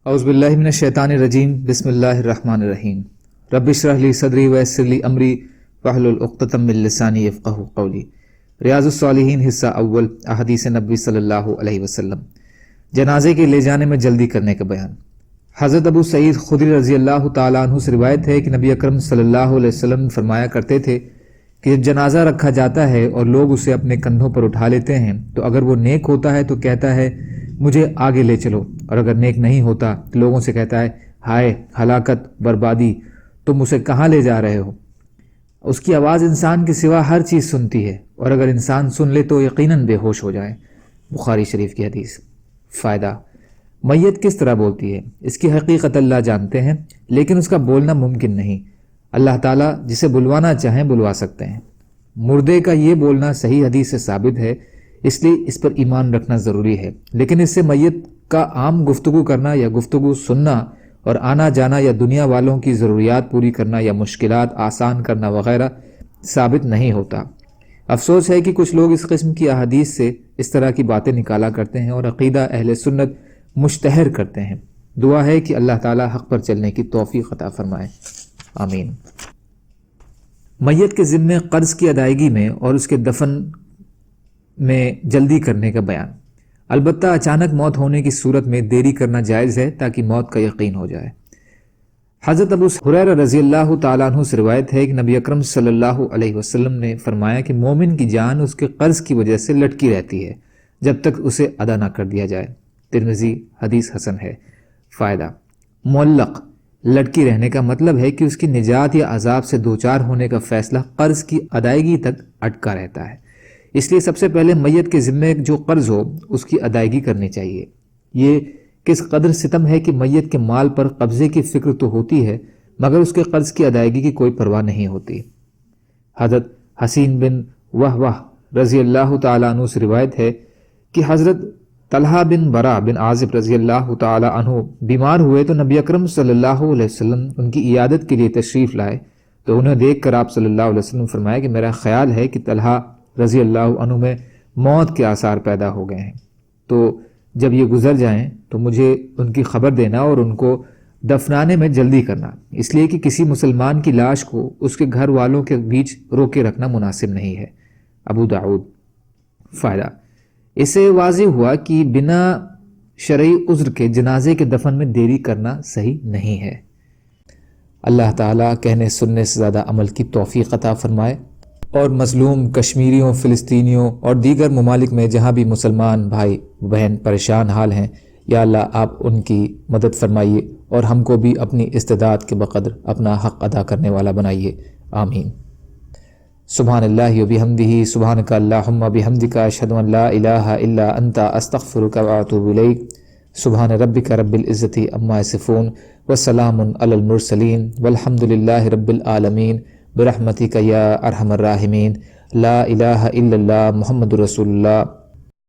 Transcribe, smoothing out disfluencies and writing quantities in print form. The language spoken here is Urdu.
اعوذ باللہ من الشیطان الرجیم بسم اللہ الرحمن الرحیم رب اشرح لی صدری ویسر لی امری واحلل عقدۃ من لسانی یفقہوا قولی۔ ریاض الصالحین حصہ اول، احادیث نبوی صلی اللہ علیہ وسلم۔ جنازے کے لے جانے میں جلدی کرنے کا بیان۔ حضرت ابو سعید خدری رضی اللہ تعالیٰ عنہ سے روایت ہے کہ نبی اکرم صلی اللہ علیہ وسلم فرمایا کرتے تھے کہ جب جنازہ رکھا جاتا ہے اور لوگ اسے اپنے کندھوں پر اٹھا لیتے ہیں تو اگر وہ نیک ہوتا ہے تو کہتا ہے مجھے آگے لے چلو، اور اگر نیک نہیں ہوتا تو لوگوں سے کہتا ہے ہائے ہلاکت بربادی، تم اسے کہاں لے جا رہے ہو۔ اس کی آواز انسان کے سوا ہر چیز سنتی ہے، اور اگر انسان سن لے تو یقیناً بے ہوش ہو جائے۔ بخاری شریف کی حدیث۔ فائدہ: میت کس طرح بولتی ہے اس کی حقیقت اللہ جانتے ہیں، لیکن اس کا بولنا ممکن نہیں۔ اللہ تعالیٰ جسے بلوانا چاہیں بلوا سکتے ہیں۔ مردے کا یہ بولنا صحیح حدیث سے ثابت ہے، اس لیے اس پر ایمان رکھنا ضروری ہے، لیکن اس سے میت کا عام گفتگو کرنا یا گفتگو سننا اور آنا جانا یا دنیا والوں کی ضروریات پوری کرنا یا مشکلات آسان کرنا وغیرہ ثابت نہیں ہوتا۔ افسوس ہے کہ کچھ لوگ اس قسم کی احادیث سے اس طرح کی باتیں نکالا کرتے ہیں اور عقیدہ اہل سنت مشتہر کرتے ہیں۔ دعا ہے کہ اللہ تعالی حق پر چلنے کی توفیق عطا فرمائے، آمین۔ میت کے ذمے قرض کی ادائیگی میں اور اس کے دفن میں جلدی کرنے کا بیان۔ البتہ اچانک موت ہونے کی صورت میں دیری کرنا جائز ہے تاکہ موت کا یقین ہو جائے۔ حضرت ابو ہریرہ رضی اللہ تعالیٰ عنہ سے روایت ہے کہ نبی اکرم صلی اللہ علیہ وسلم نے فرمایا کہ مومن کی جان اس کے قرض کی وجہ سے لٹکی رہتی ہے جب تک اسے ادا نہ کر دیا جائے۔ ترمذی، حدیث حسن ہے۔ فائدہ: معلق لٹکی رہنے کا مطلب ہے کہ اس کی نجات یا عذاب سے دوچار ہونے کا فیصلہ قرض کی ادائیگی تک اٹکا رہتا ہے، اس لیے سب سے پہلے میت کے ذمے جو قرض ہو اس کی ادائیگی کرنی چاہیے۔ یہ کس قدر ستم ہے کہ میت کے مال پر قبضے کی فکر تو ہوتی ہے مگر اس کے قرض کی ادائیگی کی کوئی پرواہ نہیں ہوتی۔ حضرت حسین بن وہوہ رضی اللہ تعالیٰ عنہ سے روایت ہے کہ حضرت طلحہ بن برا بن عازب رضی اللہ تعالیٰ عنہ بیمار ہوئے تو نبی اکرم صلی اللہ علیہ وسلم ان کی عیادت کے لیے تشریف لائے تو انہیں دیکھ کر آپ صلی اللہ علیہ وسلم فرمایا کہ میرا خیال ہے کہ طلحہ رضی اللہ عنہ میں موت کے آثار پیدا ہو گئے ہیں، تو جب یہ گزر جائیں تو مجھے ان کی خبر دینا اور ان کو دفنانے میں جلدی کرنا، اس لیے کہ کسی مسلمان کی لاش کو اس کے گھر والوں کے بیچ روکے رکھنا مناسب نہیں ہے۔ ابو داؤد۔ فائدہ: اس سے واضح ہوا کہ بنا شرعی عذر کے جنازے کے دفن میں دیری کرنا صحیح نہیں ہے۔ اللہ تعالیٰ کہنے سننے سے زیادہ عمل کی توفیق عطا فرمائے، اور مظلوم کشمیریوں، فلسطینیوں اور دیگر ممالک میں جہاں بھی مسلمان بھائی بہن پریشان حال ہیں، یا اللہ آپ ان کی مدد فرمائیے اور ہم کو بھی اپنی استعداد کے بقدر اپنا حق ادا کرنے والا بنائیے، آمین۔ سبحان اللہ و بحمدہ، سبحانک اللہم بحمدک، اشہد ان لا الہ الا انت، استغفرک و اتوب الیک۔ سبحان ربک رب العزۃ عما یصفون، وسلام علی المرسلین، والحمد للہ رب العالمین، برحمتک یا ارحم الراحمین۔ لا الہ الا اللہ محمد رسول اللہ۔